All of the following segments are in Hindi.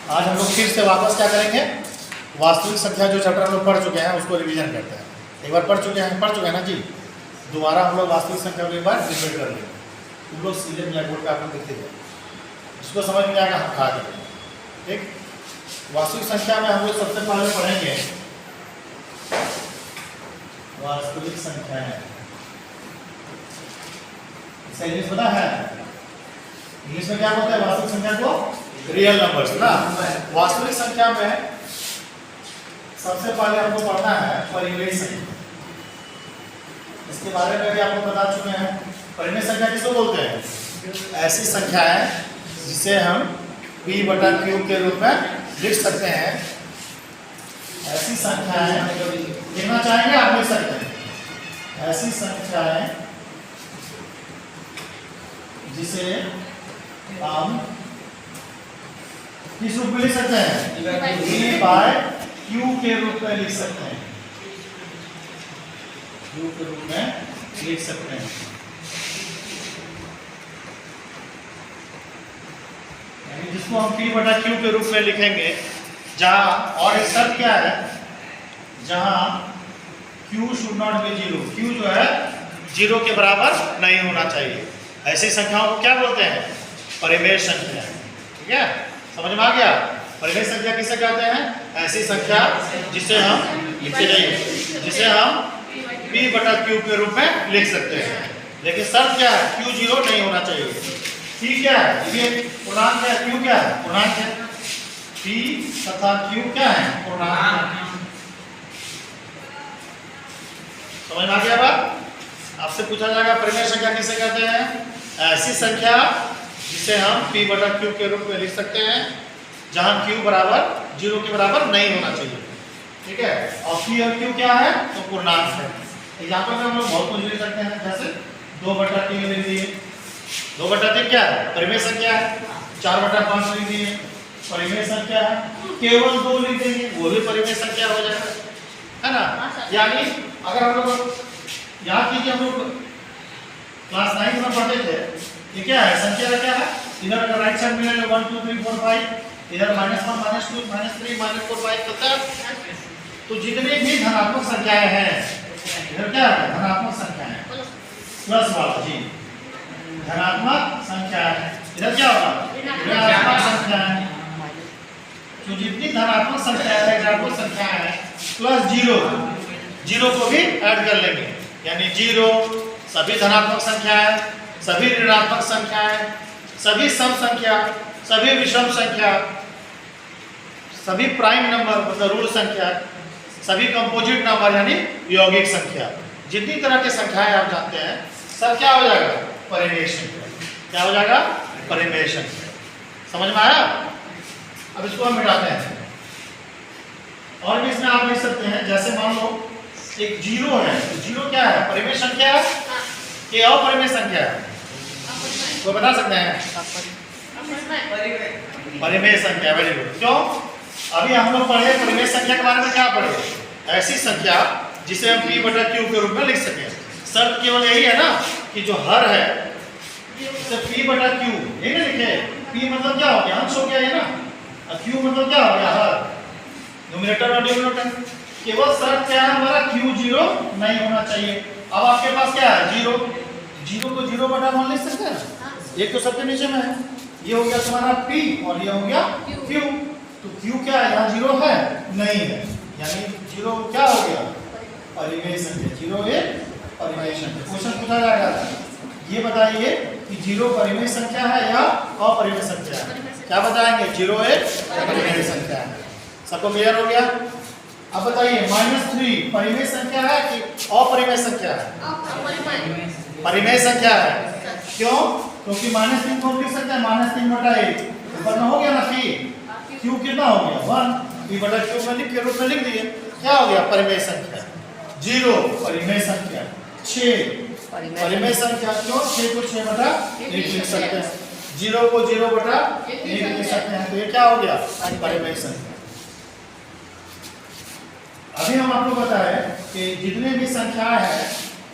आज हम लोग फिर से वापस क्या करेंगे, वास्तविक संख्या जो चैप्टर हम लोग पढ़ चुके हैं उसको रिवीजन करते हैं। एक बार पढ़ चुके हैं ना जी, दोबारा हम लोग वास्तविक संख्या को एक बार रिपीट कर लेंगे। तुम लोग सीधे ब्लैक बोर्ड पर आप लोग लिखते जाए, जिसको समझ में आएगा हम खा देंगे। ठीक, वास्तविक संख्या में हम लोग सबसे पहले पढ़ेंगे वास्तविक संख्या है। इसका इंग्लिश पता है? इंग्लिश में क्या बोलते हैं वास्तविक संख्या को? रियल नंबर्स ना। वास्तविक संख्या में सबसे पहले हमको पढ़ना है परिमेय संख्या। इसके बारे में भी आपको बता चुके हैं। परिमेय संख्या किसको बोलते हैं? ऐसी संख्या है जिसे हम p/q के रूप में लिख सकते हैं। ऐसी संख्या है, लिखना चाहेंगे आप लिख सकते हैं। ऐसी संख्या है जिसे हम किस रूप में लिख सकते हैं? p/q के रूप में लिख सकते हैं। q के रूप में लिख सकते हैं। यानी जिसको हम p/q के रूप में लिखेंगे, जहां और एक शर्त क्या है, जहां q should not be 0, q जो है 0 के बराबर नहीं होना चाहिए। ऐसी संख्याओं को क्या बोलते हैं? परिमेय संख्या। ठीक है, समझ में आ गया? परिमेय संख्या किसे कहते हैं? ऐसी संख्या जिसे हम लिखते जाइए, जिसे हम p/q के रूप में लिख सकते हैं। लेकिन शर्त क्या है? q 0 नहीं होना चाहिए। p क्या है? ये पूर्णांक है, q क्या है? पूर्णांक है। p तथा q क्या है? पूर्णांक। समझ में आ गया बात? आपसे पूछा जाएगा परिमेय संख्या किसे कहते हैं? ऐसी संख्या जिसे हम p/q के रूप में लिख सकते हैं, जहां q बराबर 0 के बराबर नहीं होना चाहिए। ठीक है, और p और q क्या है? तो पूर्णांक है। एग्जांपल में हम लोग बहुत कुछ लिख सकते हैं, जैसे 2/3 लिख दिए। 2/3 क्या है? परिमेय संख्या है। 4/5 लिख दिए, परिमेय संख्या है। केवल 2 लिख देंगे, वो भी परिमेय संख्या हो जाएगा, है ना? यानी अगर हम लोग याद कीजिए, हम लोग क्लास 9 में पढ़ते थे, ये क्या है? संख्या क्या है? इधर राइट साइड में 1 2 3 4 5, इधर -1 -2 -3 -4 5 तक। तो जितनी भी धनात्मक संख्याएं हैं, इधर क्या है? धनात्मक संख्याएं, प्लस वाला जी धनात्मक संख्या है। इधर क्या होगा? ऋणात्मक संख्या है। तो जितनी धनात्मक संख्या है, ऋणात्मक संख्या है, प्लस 0 को भी ऐड कर लेंगे। यानी 0 सभी धनात्मक संख्या है, सभी ऋणात्मक संख्या है, सभी सम संख्या, सभी विषम संख्या, सभी प्राइम नंबर मतलब ऋण संख्या, सभी कंपोजिट नंबर यानी यौगिक संख्या, जितनी तरह की संख्याएं आप जानते हैं, सब क्या हो जाएगा? परिमेय संख्या। क्या हो जाएगा? परिमेय संख्या। समझ में आया? अब इसको हम मिटाते हैं। और भी इसमें आप लिख सकते हैं, जैसे मान लो एक 0 है, तो 0 क्या है? परिमेय संख्या है कि अपरिमेय संख्या है? कोई बता सकते हैं? परिमेय संख्या। Very good. क्यों? अभी हम लोग पढ़े परिमेय संख्या के बारे में। क्या पढ़े? ऐसी संख्या जिसे हम p/q के रूप में लिख सकें। शर्त केवल यही है ना कि जो हर है उसे p/q यही ना लिखे। p मतलब क्या हो गया? अंश हो गया, ये ना। और q मतलब क्या हो गया? हर, न्यूमरेटर और डिनोमिनेटर। केवल शर्त क्या है हमारा? q 0 नहीं होना चाहिए। अब आपके पास क्या है? 0 को 0/1 लिख सकते हैं। एक तो सबके नीचे में है, ये हो गया तुम्हारा p और ये हो गया q। तो q क्या है? यहाँ 0 है? नहीं है। यानी 0 क्या हो गया? परिमेय संख्या। 0 एक परिमेय संख्या। क्वेश्चन पूछा जाएगा, ये बताइए कि 0 परिमेय संख्या है या अपरिमेय संख्या है? क्या बताएंगे? 0 एक परिमेय संख्या है। सबको क्लियर हो गया? अब बताइए -3 परिमेय संख्या है कि अपरिमेय संख्या है? परिमेय संख्या है। क्यों? क्योंकि -3 को लिख सकते हैं -3/1, ऊपर में हो गया ना p, q कितना हो गया? 1, p/q में लिख के रूप में लिख दिए। क्या हो गया? परिमेय संख्या। 0 परिमेय संख्या, 6 परिमेय संख्या। क्यों? 6 को 6/1 लिख सकते हैं, 0 को 0/1 लिख सकते हैं। तो ये क्या हो गया? परिमेय संख्या। अभी हम आपको बताए कि जितने भी संख्या है,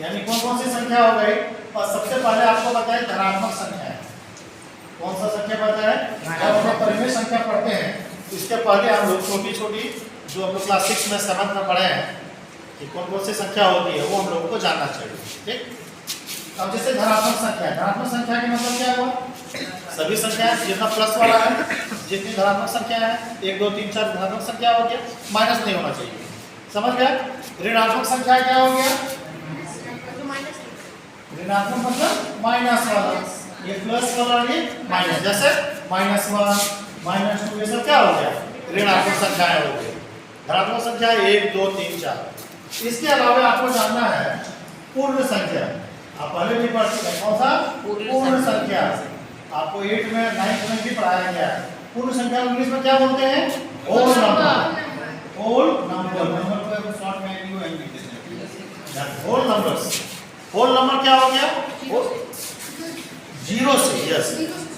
यानी कौन कौन सी संख्या हो गई, और सबसे पहले आपको बताए धनात्मक संख्या है। कौन सा संख्या पता है? जब हम परिमेय संख्या पढ़ते हैं इसके पहले हम लोग छोटी छोटी जो हम लोग क्लास 6 में 7 में पढ़े हैं कि कौन कौन सी संख्या होती है वो हम लोगों को जानना चाहिए। ठीक, अब जैसे धनात्मक संख्या है, धनात्मक संख्या के मतलब क्या हुआ, सभी संख्या जितना प्लस वाला है, जितनी धनात्मक संख्या है 1 2 3 4 धनात्मक संख्या हो गया, माइनस नहीं होना चाहिए, समझ गया। ऋणात्मक संख्या क्या हो गया, ऋणात्मक मतलब माइनस वाला, ये प्लस वाला ये माइनस, जैसे -1 -2 ये सब क्या हो गया, ऋणात्मक संख्याएं हो गई। धनात्मक संख्या 1 2 3 4। इसके अलावा आपको जानना है पूर्ण संख्या, आप पहले भी पढ़ चुके हैं, कौन सा पूर्ण संख्या, आपको 8 में 9th में भी पढ़ाया गया है। पूर्ण संख्या इंग्लिश में क्या बोलते हैं, whole number, whole number, number को शॉर्ट में यू एन लिखते हैं, होल नंबर्स। होल नंबर क्या हो गया, जीरो से, यस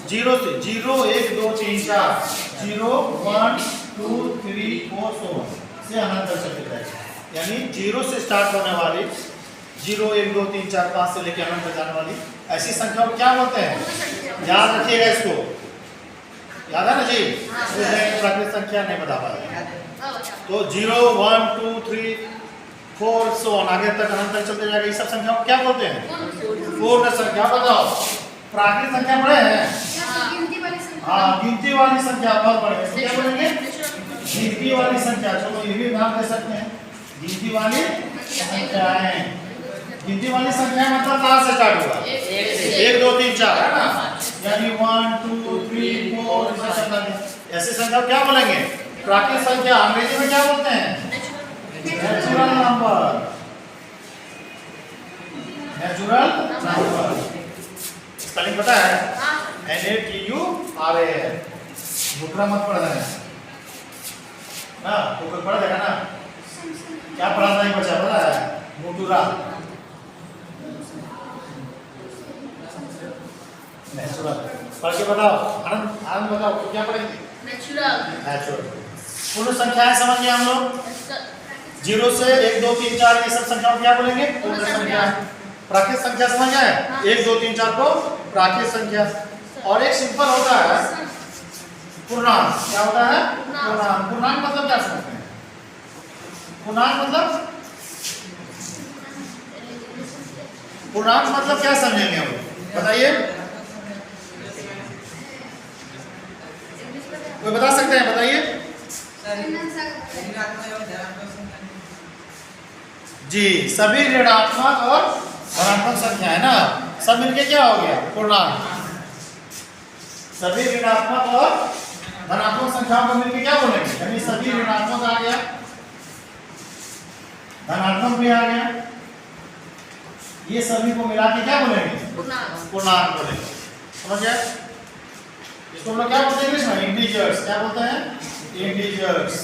जीरो से, 0 1 2 3 4, 0 1 2 3 4 से अनंत तक चलते जाएगा, यानी 0 से स्टार्ट होने वाली 0 1 2 3 4 5 से लेकर अनंत तक जाने वाली ऐसी संख्या को क्या बोलते हैं, याद रखिएगा इसको, याद है ना जी, प्राकृतिक संख्या नहीं बता पाएगा तो 0 1 2 3 4 सो आगे तक अनंत तक चलते जाएगा, ये सब संख्या को क्या बोलते हैं, पूर्ण संख्या। बताओ प्राकृतिक संख्या पढ़े हैं, हाँ गिनती वाली संख्या बहुत पढ़े हैं, क्या बोलेंगे, गिनती वाली संख्या, चलो ये भी नाम दे सकते हैं, गिनती वाली संख्याएं। गिनती वाली संख्या मतलब कहाँ से स्टार्ट हुआ, 1 2 3 4 है ना, यानी 1 2 3 4 ऐसे संख्या क्या बोलेंगे, प्राकृतिक संख्या। अंग्रेजी में क्या बोलते हैं, natural number, natural number. Spelling पता है, NATURAL, मुकरा मत पढ़ रहे हैं ना, तो कोई पढ़ देगा ना, क्या पढ़ा नहीं बचा, पता है, मुटुरा, नेचुरल पढ़ के बताओ, आनंद आनंद बताओ क्या पढ़ेंगे, नेचुरल, नेचुरल। पूर्ण संख्याएं समझ गए हम लोग, 0 से 1 2 3 4 ये सब संख्याओं क्या बोलेंगे, पूर्ण संख्या। प्राकृतिक संख्या समझ गए, 1 2 3 4 को प्राकृतिक संख्या, और एक सिंपल होता है पूर्णांक, क्या होता है, पूर्णांक। पूर्णांक मतलब क्या समझते हैं, पूर्णांक मतलब, पूर्णांक मतलब क्या समझेंगे हम, बताइए, कोई बता सकते हैं, बताइए जी, सभी ऋणात्मक और धनात्मक संख्या है ना, सब मिलके क्या हो गया, पूर्णांक। सभी ऋणात्मक और धनात्मक संख्याओं को मिलके क्या बोलेंगे, यानी सभी ऋणात्मक आ गया, धनात्मक भी आ गया, ये सभी को मिला के क्या बोलेंगे, पूर्णांक बोलेंगे, समझ गए। इसको हम लोग क्या बोलते हैं इंग्लिश में, इंटीजर्स, क्या बोलते हैं, इंटीजर्स।